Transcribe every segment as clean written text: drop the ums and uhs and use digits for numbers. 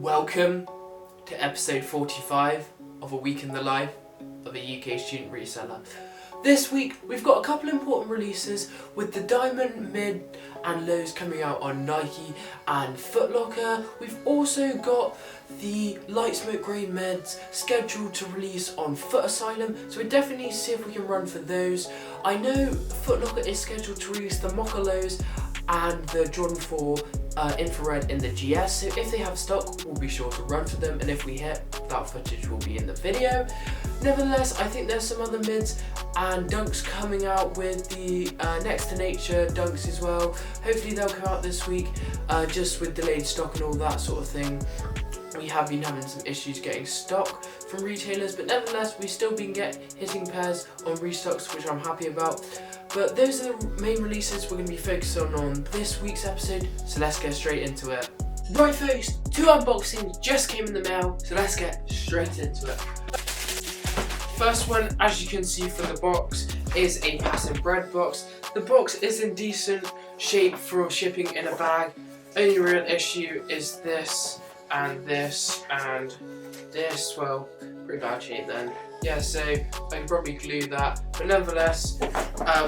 Welcome to episode 45 of A Week in the Life of a UK Student Reseller. This week we've got a couple important releases with the Diamond, Mid and Lows coming out on Nike and Foot Locker. We've also got the Light Smoke Grey Mids scheduled to release on Foot Asylum, so we definitely need to see if we can run for those. I know Foot Locker is scheduled to release the Mocha Lows and the Jordan 4 infrared in the GS, so if they have stock we'll be sure to run for them, and if we hit, that footage will be in the video. Nevertheless, I think there's some other mids and dunks coming out with the Next to Nature dunks as well. Hopefully they'll come out this week, just with delayed stock and all that sort of thing. We have been having some issues getting stock from retailers, but nevertheless we've still been hitting pairs on restocks, which I'm happy about. But those are the main releases we're going to be focusing on this week's episode, so let's get straight into it. Right folks, 2 unboxings just came in the mail, so let's get straight into it. First one, as you can see from the box, is a passive bread box. The box is in decent shape for shipping in a bag. Only real issue is this and this and this. Well, pretty bad shape then. Yeah, so I can probably glue that, but nevertheless,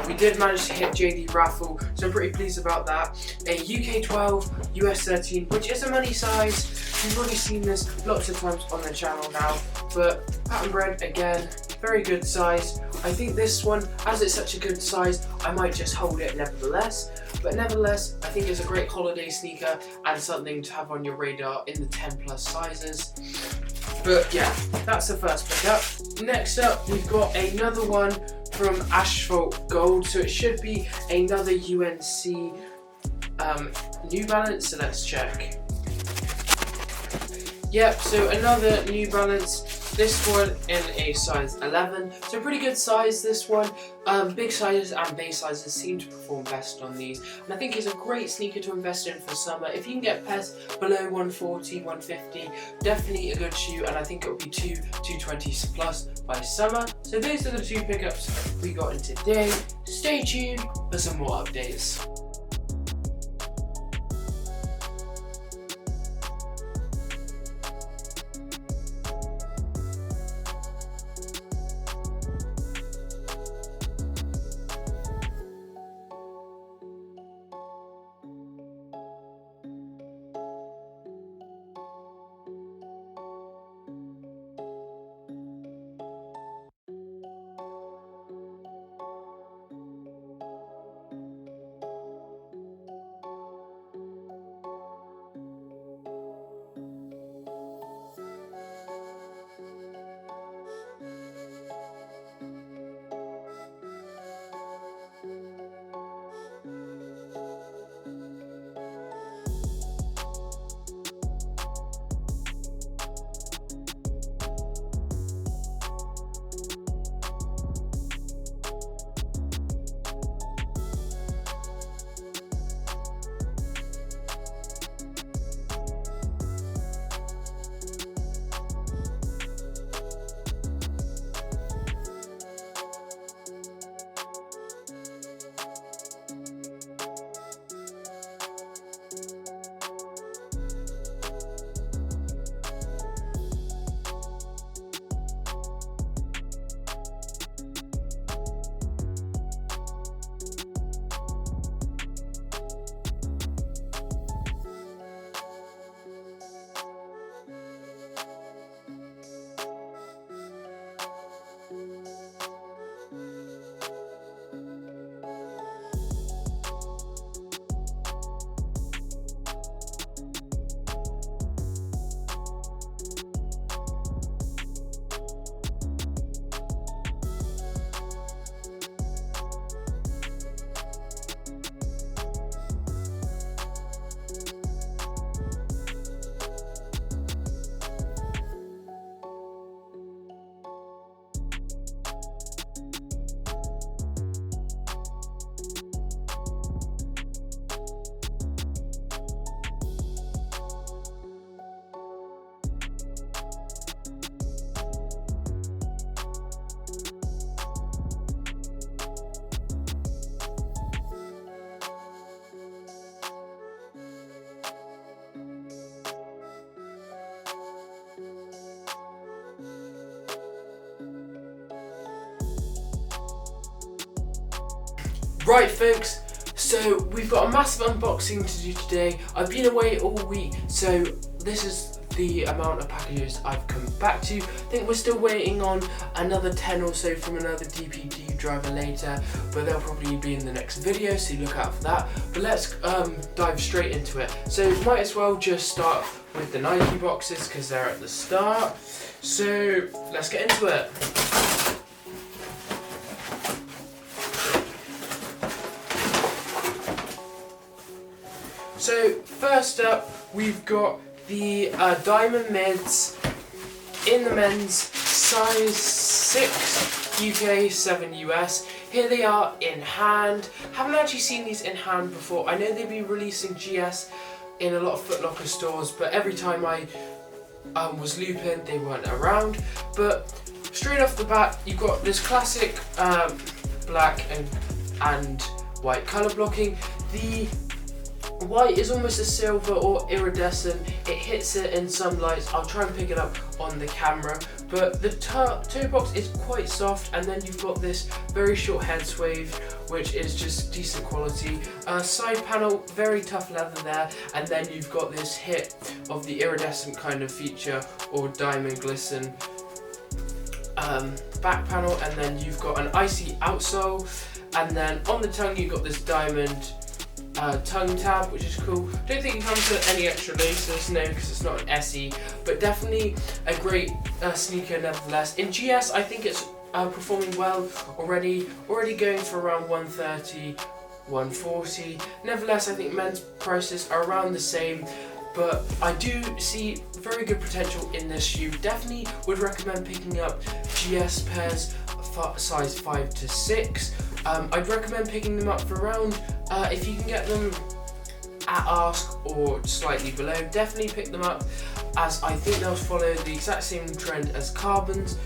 we did manage to hit JD raffle, so I'm pretty pleased about that. A UK 12, US 13, which is a money size. You've already seen this lots of times on the channel now, but pattern bread again, very good size. I think this one, as it's such a good size, I might just hold it nevertheless. But nevertheless, I think it's a great holiday sneaker and something to have on your radar in the 10+ sizes. But yeah, that's the first pickup. Next up, we've got another one from Asphalt Gold, so it should be another UNC New Balance, so let's check. Yep, so another New Balance, this one in a size 11, so pretty good size this one. Big sizes and base sizes seem to perform best on these, and I think it's a great sneaker to invest in for summer. If you can get pairs below 140, 150, definitely a good shoe, and I think it will be 220s plus by summer. So those are the 2 pickups we got in today. Stay tuned for some more updates. Right folks, so we've got a massive unboxing to do today. I've been away all week, so this is the amount of packages I've come back to. I think we're still waiting on another 10 or so from another DPD driver later, but they'll probably be in the next video, so look out for that. But let's dive straight into it. So might as well just start with the Nike boxes because they're at the start. So let's get into it. So first up, we've got the diamond mids in the men's size 6 UK, 7 US. Here they are in hand. Haven't actually seen these in hand before. I know they'd be releasing GS in a lot of Foot Locker stores, but every time I was looping, they weren't around. But straight off the bat, you've got this classic black and white colour blocking. The white is almost a silver or iridescent. It hits it in some lights. I'll try and pick it up on the camera, but the toe box is quite soft, and then you've got this very short head swave, which is just decent quality. Side panel, very tough leather there, and then you've got this hit of the iridescent kind of feature or diamond glisten back panel, and then you've got an icy outsole, and then on the tongue you've got this diamond tongue tab, which is cool. Don't think it comes with any extra laces, no, because it's not an SE, but definitely a great sneaker nevertheless. In GS, I think it's performing well already going for around 130, 140. Nevertheless, I think men's prices are around the same, but I do see very good potential in this shoe. Definitely would recommend picking up GS pairs size 5 to 6. I'd recommend picking them up for around, if you can get them at ask or slightly below, definitely pick them up, as I think they'll follow the exact same trend as Carbon's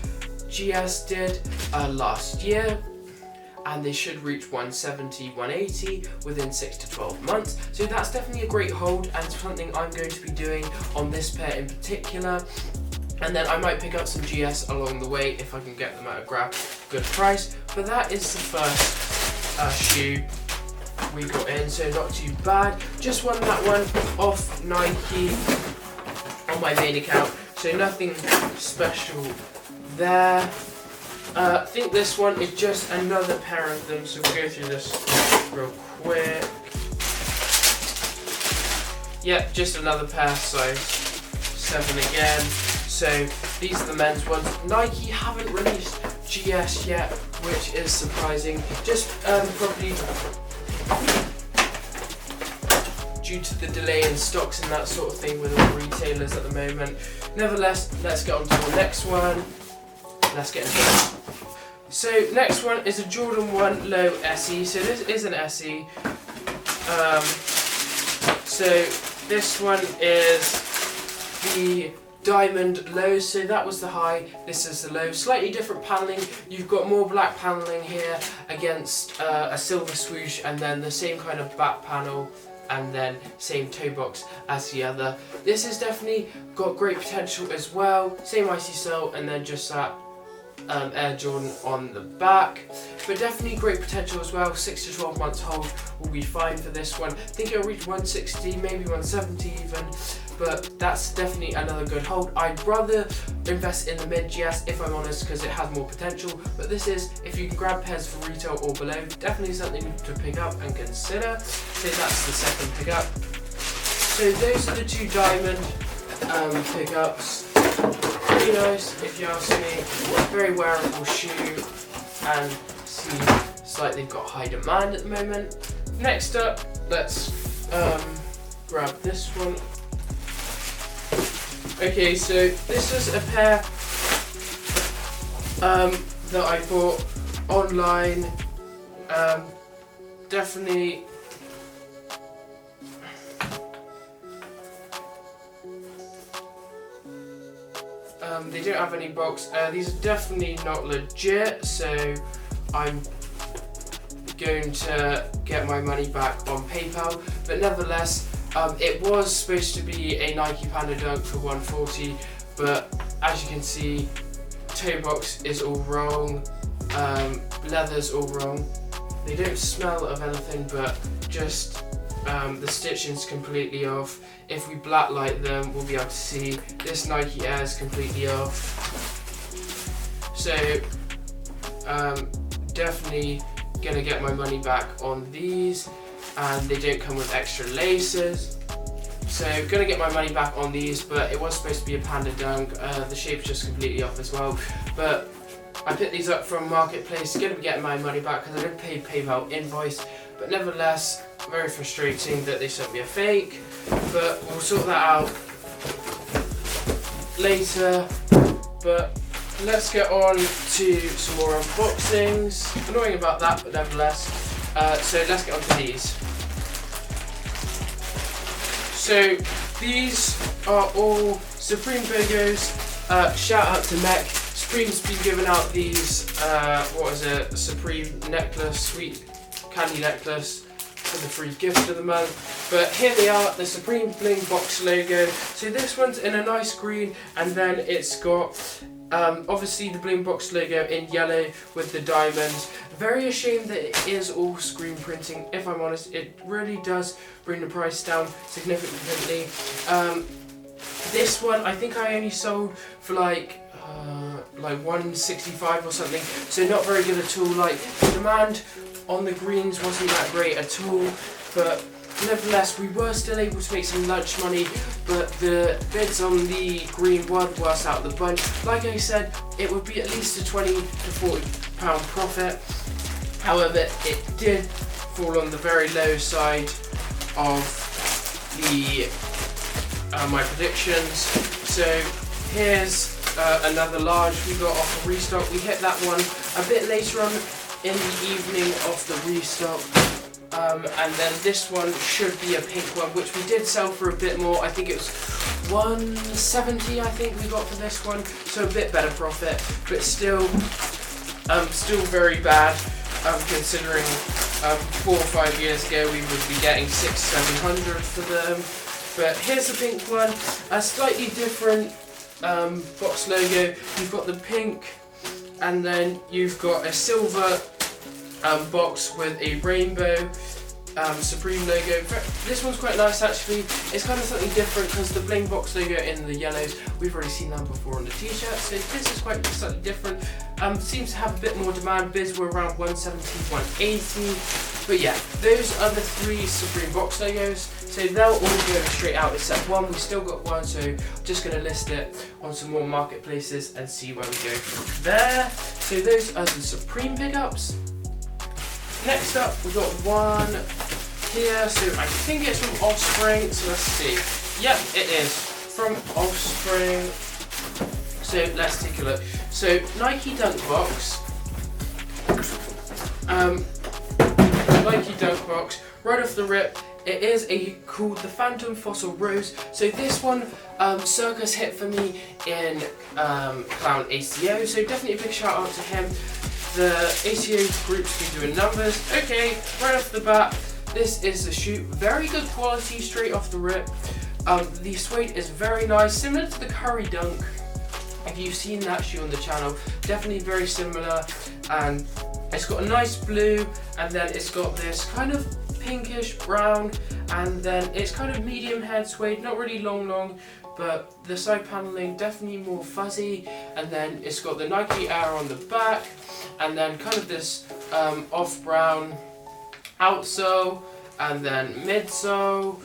GS did last year, and they should reach 170, 180 within 6 to 12 months. So that's definitely a great hold and something I'm going to be doing on this pair in particular. And then I might pick up some GS along the way if I can get them at a good price. But that is the first shoe we got in, so not too bad. Just won that one off Nike on my main account, so nothing special there. I think this one is just another pair of them, so we'll go through this real quick. Yep, just another pair, size 7 again. So these are the men's ones. Nike haven't released GS yet, which is surprising. Just probably due to the delay in stocks and that sort of thing with all retailers at the moment. Nevertheless, let's get on to the next one. Let's get into it. So next one is a Jordan 1 Low SE. So this is an SE. So this one is the diamond low, so that was the high, this is the low. Slightly different paneling. You've got more black paneling here against a silver swoosh, and then the same kind of back panel, and then same toe box as the other. This has definitely got great potential as well. Same icy sole, and then just that Air Jordan on the back, but definitely great potential as well. 6 to 12 months hold will be fine for this one. I think it'll reach 160, maybe 170 even, but that's definitely another good hold. I'd rather invest in the mid GS if I'm honest, because it has more potential, but this is, if you can grab pairs for retail or below, definitely something to pick up and consider. So that's the second pickup. So those are the two diamond pickups. Pretty nice if you ask me. Very wearable shoe, and seems like they've got high demand at the moment. Next up, let's grab this one. Okay, so this is a pair that I bought online. Definitely they don't have any box. These are definitely not legit, so I'm going to get my money back on PayPal. But nevertheless, it was supposed to be a Nike Panda Dunk for 140, but as you can see, toe box is all wrong, leather's all wrong. They don't smell of anything, but just the stitching's completely off. If we blacklight them, we'll be able to see this Nike Air is completely off. So definitely gonna get my money back on these, and they don't come with extra laces. So gonna get my money back on these, but it was supposed to be a Panda Dunk. The shape's just completely off as well. But I picked these up from Marketplace, gonna be getting my money back because I didn't pay PayPal invoice. But nevertheless, very frustrating that they sent me a fake. But we'll sort that out later. But let's get on to some more unboxings. Annoying about that, but nevertheless. So let's get on to these. So these are all Supreme BOGOs. Shout out to Mech. Supreme's been giving out these, Supreme necklace, sweet candy necklace for the free gift of the month. But here they are, the Supreme Bling Box logo. So this one's in a nice green, and then it's got obviously the Bling Box logo in yellow with the diamonds. Very ashamed that it is all screen printing. If I'm honest, it really does bring the price down significantly. This one, I think I only sold for like $165 or something, so not very good at all. Like, the demand on the greens wasn't that great at all, but nevertheless we were still able to make some lunch money. But the bids on the green were the worst out of the bunch. Like I said, it would be at least a £20 to £40 profit. However, it did fall on the very low side of the my predictions. So here's another large we got off a restock. We hit that one a bit later on in the evening off the restock. And then this one should be a pink one, which we did sell for a bit more. I think it was $170 I think we got for this one, so a bit better profit, but still very bad, considering 4 or 5 years ago we would be getting $600-700 for them. But here's the pink one, a slightly different box logo. You've got the pink, and then you've got a silver box with a rainbow Supreme logo. This one's quite nice actually. It's kind of something different because the Bling Box logo in the yellows, we've already seen that before on the t-shirt, so this is quite slightly different. Seems to have a bit more demand. Bids were around 170, 180. But yeah, those are the 3 Supreme Box logos. So they'll all go straight out except one. We still got one, so I'm just going to list it on some more marketplaces and see where we go from there. So those are the Supreme pickups. Next up, we've got one here. So I think it's from Offspring. So let's see. Yep, it is from Offspring. So let's take a look. So Nike Dunk Box. Nike Dunk Box. Right off the rip, it is called the Phantom Fossil Rose. So this one, Circus hit for me in Clown ACO. So definitely a big shout out to him. The ACO group's been doing numbers. Okay, right off the bat, this is the shoe. Very good quality straight off the rip. The suede is very nice, similar to the Curry Dunk. If you've seen that shoe on the channel, definitely very similar. And it's got a nice blue, and then it's got this kind of pinkish brown, and then it's kind of medium head suede, not really long, but the side paneling definitely more fuzzy. And then it's got the Nike Air on the back, and then kind of this off brown outsole, and then midsole.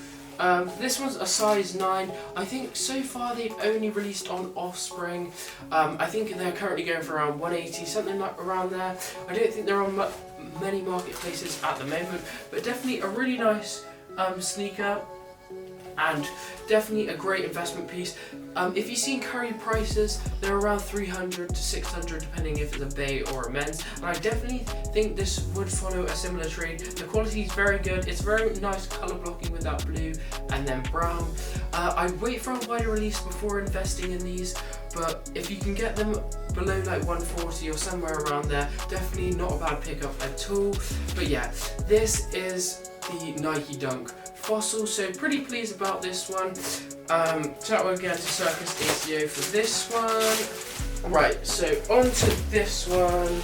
This one's a size 9. I think so far they've only released on Offspring. I think they're currently going for around 180, something like around there. I don't think they're on many marketplaces at the moment, but definitely a really nice sneaker, and definitely a great investment piece. If you've seen Curry prices, they're around 300 to 600 depending if it's a bay or a men's, and I definitely think this would follow a similar trade. The quality is very good. It's very nice colour blocking with that blue and then brown. I'd wait for a wider release before investing in these, but if you can get them below like 140 or somewhere around there, definitely not a bad pickup at all. But yeah, this is the Nike Dunk Fossil, so pretty pleased about this one. Shout out again to Circus ACO for this one. Right, so on to this one.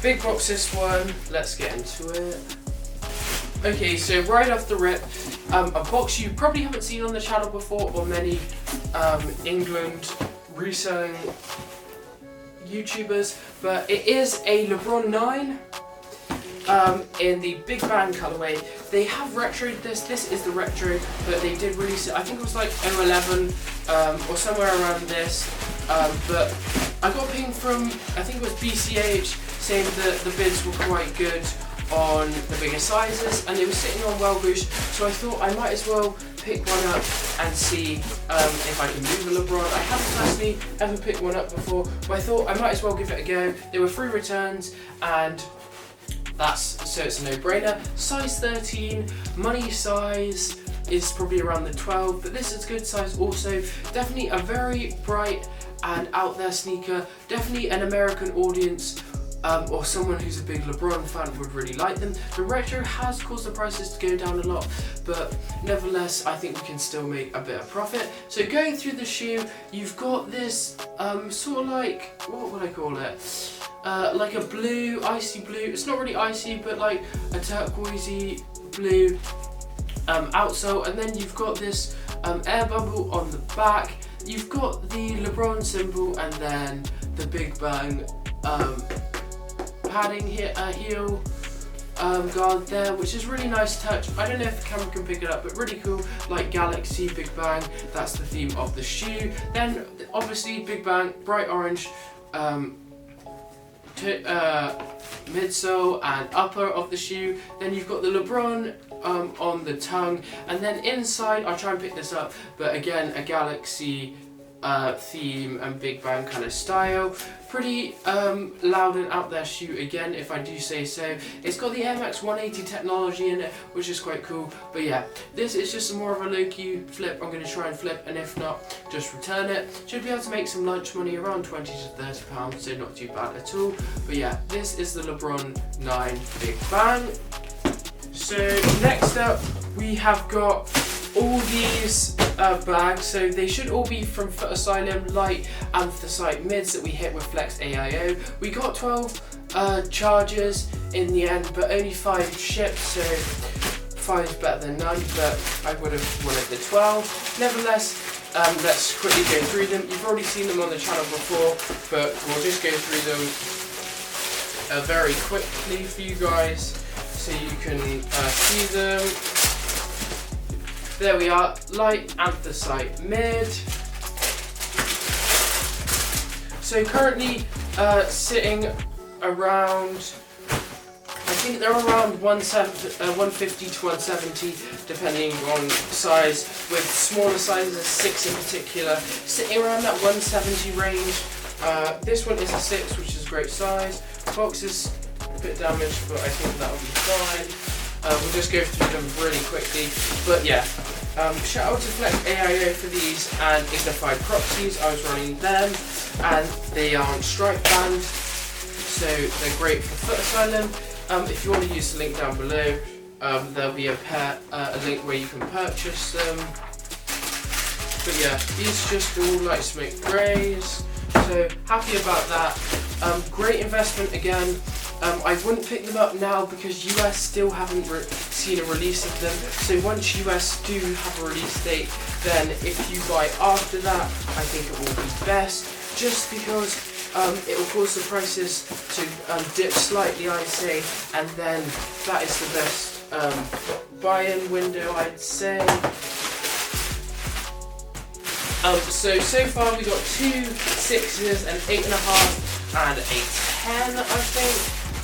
Big box this one, let's get into it. Okay, so right off the rip, a box you probably haven't seen on the channel before, or many England reselling YouTubers, but it is a LeBron 9 in the Big Bang colorway. They have retroed this is the retro, but they did release it, I think it was like 011 or somewhere around this, but I got a ping from, I think it was BCH, saying that the bids were quite good on the bigger sizes, and they were sitting on Wellboost, so I thought I might as well pick one up and see if I can move a LeBron. I haven't personally ever picked one up before, but I thought I might as well give it a go. There were free returns, and so it's a no-brainer. Size 13, money size is probably around the 12, but this is good size also. Definitely a very bright and out there sneaker, definitely an American audience or someone who's a big LeBron fan would really like them. The retro has caused the prices to go down a lot, but nevertheless I think we can still make a bit of profit. So going through the shoe, you've got this sort of like, what would I call it? Like a blue, icy blue, it's not really icy, but like a turquoisey blue outsole, and then you've got this air bubble on the back. You've got the LeBron symbol, and then the Big Bang padding here, heel guard there, which is really nice touch. I don't know if the camera can pick it up, but really cool, like Galaxy Big Bang, that's the theme of the shoe. Then obviously Big Bang, bright orange midsole and upper of the shoe. Then you've got the LeBron on the tongue, and then inside, I'll try and pick this up, but again a Galaxy theme and Big Bang kind of style. Pretty loud and out there shoe again, if I do say so. It's got the Air Max 180 technology in it, which is quite cool. But yeah, this is just more of a low-key flip. I'm going to try and flip, and if not, just return it. Should be able to make some lunch money, around 20 to 30 pounds, so not too bad at all. But yeah, this is the LeBron 9 Big Bang. So next up, we have got all these bags, so they should all be from Foot Asylum, light anthracite mids that we hit with FlareAIO. We got 12 charges in the end, but only 5 shipped, so 5 is better than none, but I would have wanted the 12. Nevertheless, let's quickly go through them. You've already seen them on the channel before, but we'll just go through them very quickly for you guys so you can see them. There we are, light anthracite mid. So currently sitting around, I think they're around 150 to 170 depending on size, with smaller sizes, 6 in particular, sitting around that 170 range. This one is a 6, which is a great size. Box is a bit damaged, but I think that'll be fine. We'll just go through them really quickly, but yeah, shout out to FlareAIO for these, and Ignified Proxies. I was running them, and they aren't stripe band, so they're great for Foot Asylum. If you want to use the link down below, there'll be a link where you can purchase them. But yeah, these just all light smoke greys, so happy about that. Great investment again. I wouldn't pick them up now because US still haven't seen a release of them, so once US do have a release date, then if you buy after that, I think it will be best, just because it will cause the prices to dip slightly, I'd say, and then that is the best buy-in window, I'd say. So far we got 2 6s, an 8.5 and a 10, I think,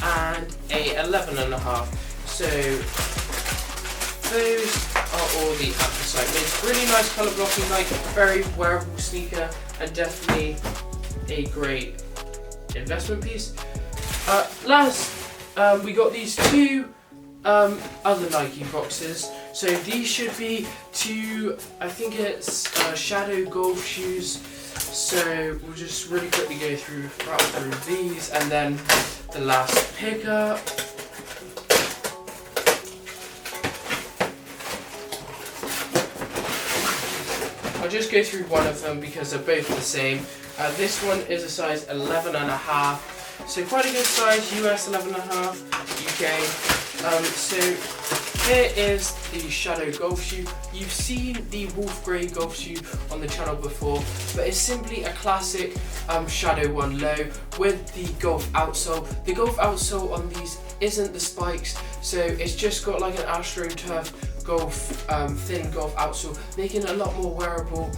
and a 11.5. So those are all the anthracite mids. Really nice colour blocking, like very wearable sneaker, and definitely a great investment piece. Last, we got these 2 other Nike boxes. So these should be 2, I think it's Shadow golf shoes. So we'll just really quickly go through these, and then the last pickup. I'll just go through one of them because they're both the same. This one is a size 11.5. So quite a good size, US 11.5, UK. So here is the Shadow golf shoe. You've seen the wolf grey golf shoe on the channel before, but it's simply a classic Shadow 1 low with the golf outsole. The golf outsole on these isn't the spikes, so it's just got like an AstroTurf golf thin golf outsole, making it a lot more wearable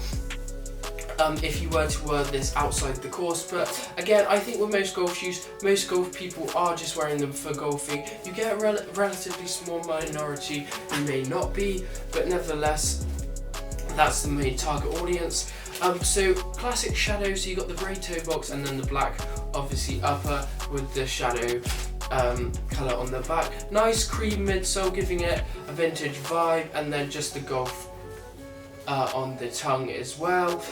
if you were to wear this outside the course. But again, I think with most golf shoes, most golf people are just wearing them for golfing. You get a relatively small minority who may not be, but nevertheless, that's the main target audience. So classic Shadow, so you got the grey toe box and then the black, obviously upper with the Shadow colour on the back. Nice cream midsole, giving it a vintage vibe, and then just the golf on the tongue as well.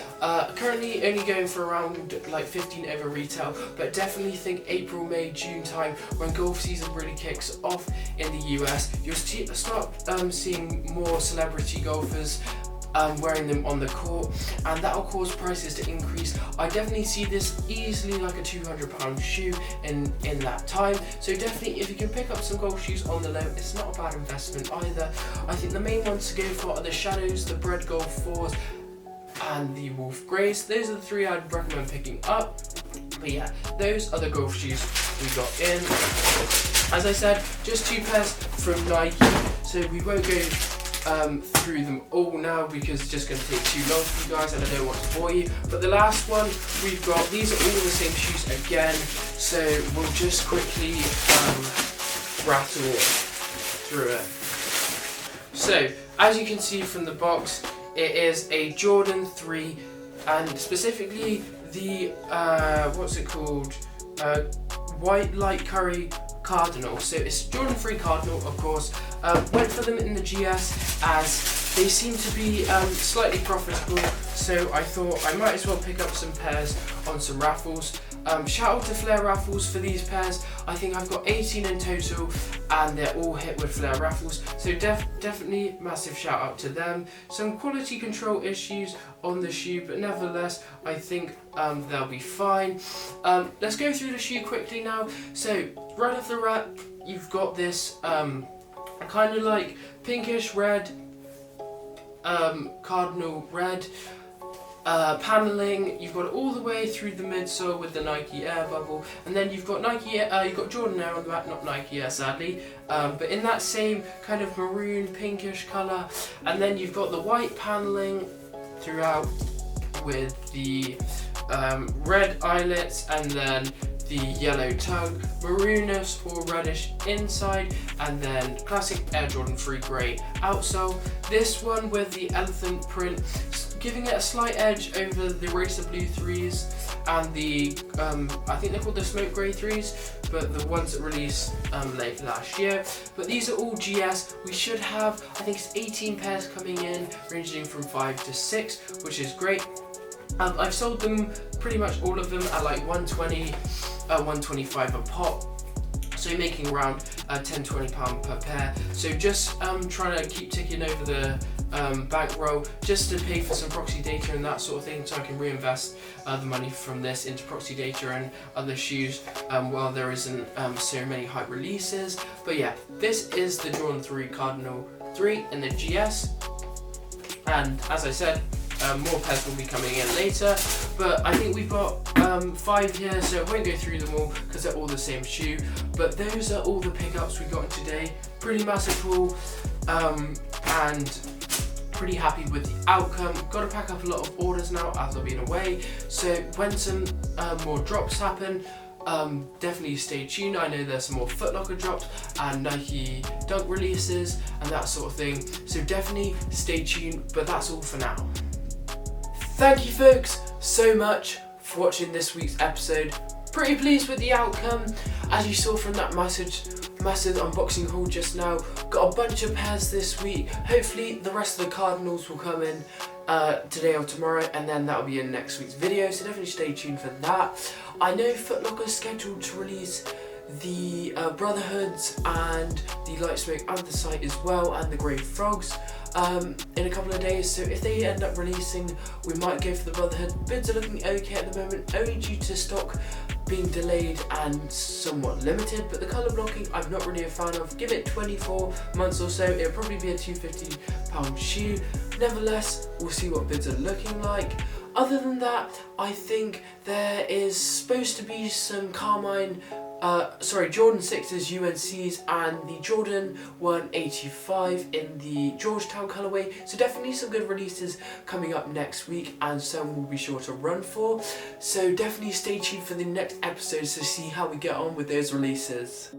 Currently only going for around like 15 over retail, but definitely think April, May, June time, when golf season really kicks off in the US, you'll start seeing more celebrity golfers wearing them on the court, and that will cause prices to increase. I definitely see this easily like a £200 shoe in that time. So definitely, if you can pick up some golf shoes on the low, it's not a bad investment either. I think the main ones to go for are the Shadows, the Bread Golf 4s, and the Wolf Greys. Those are the three I'd recommend picking up. But yeah, those are the golf shoes we got in. As I said, just 2 pairs from Nike, so we won't go through them all now because it's just going to take too long for you guys and I don't want to bore you. But the last one we've got, these are all the same shoes again, so we'll just quickly rattle through it. So as you can see from the box, it is a Jordan 3, and specifically the what's it called, white light curry Cardinal. So it's Jordan 3 Cardinal, of course. Went for them in the GS as they seem to be slightly profitable, so I thought I might as well pick up some pairs on some raffles. Shout out to Flare raffles for these pairs. I think I've got 18 in total and they're all hit with Flare raffles, so definitely massive shout out to them. Some quality control issues on the shoe, but nevertheless I think they'll be fine. Let's go through the shoe quickly now. So right off the rack, you've got this kind of like pinkish red, Cardinal red paneling. You've got it all the way through the midsole with the Nike Air bubble, and then you've got you've got Jordan Air on the back, not Nike Air sadly, but in that same kind of maroon pinkish colour. And then you've got the white paneling throughout with the red eyelets, and then the yellow tongue, maroonish or reddish inside, and then classic Air Jordan 3 grey outsole. This one with the elephant print, giving it a slight edge over the Racer Blue 3's and the, I think they're called the Smoke Grey 3's, but the ones that released late last year. But these are all GS. We should have, I think it's 18 pairs coming in, ranging from 5 to 6, which is great. I've sold them, pretty much all of them, at like 120, 125 a pop, so making around £10-20 per pair. So just trying to keep ticking over the bankroll just to pay for some proxy data and that sort of thing, so I can reinvest the money from this into proxy data and other shoes while there isn't so many hype releases. But yeah, this is the Jordan 3 Cardinal 3 in the GS, and as I said, more pairs will be coming in later, but I think we've got 5 here, so I won't go through them all because they're all the same shoe. But those are all the pickups we got today. Pretty massive haul, and pretty happy with the outcome. Got to pack up a lot of orders now as I've been away, so when some more drops happen, definitely stay tuned. I know there's some more Foot Locker drops and Nike Dunk releases and that sort of thing, so definitely stay tuned. But that's all for now. Thank you folks so much for watching this week's episode. Pretty pleased with the outcome, as you saw from that massive unboxing haul just now. Got a bunch of pairs this week. Hopefully the rest of the Cardinals will come in today or tomorrow, and then that'll be in next week's video, so definitely stay tuned for that. I know Foot Locker's scheduled to release the Brotherhoods and the Light Smoke Anthracite as well, and the Grey Frogs in a couple of days, so if they end up releasing, we might go for the Brotherhood. Bids are looking okay at the moment, only due to stock being delayed and somewhat limited, but the colour blocking I'm not really a fan of. Give it 24 months or so, it'll probably be a £250 shoe. Nevertheless, we'll see what bids are looking like. Other than that, I think there is supposed to be some Jordan 6's UNCs and the Jordan 185 in the Georgetown colourway. So definitely some good releases coming up next week, and some we'll be sure to run for. So definitely stay tuned for the next episodes to see how we get on with those releases.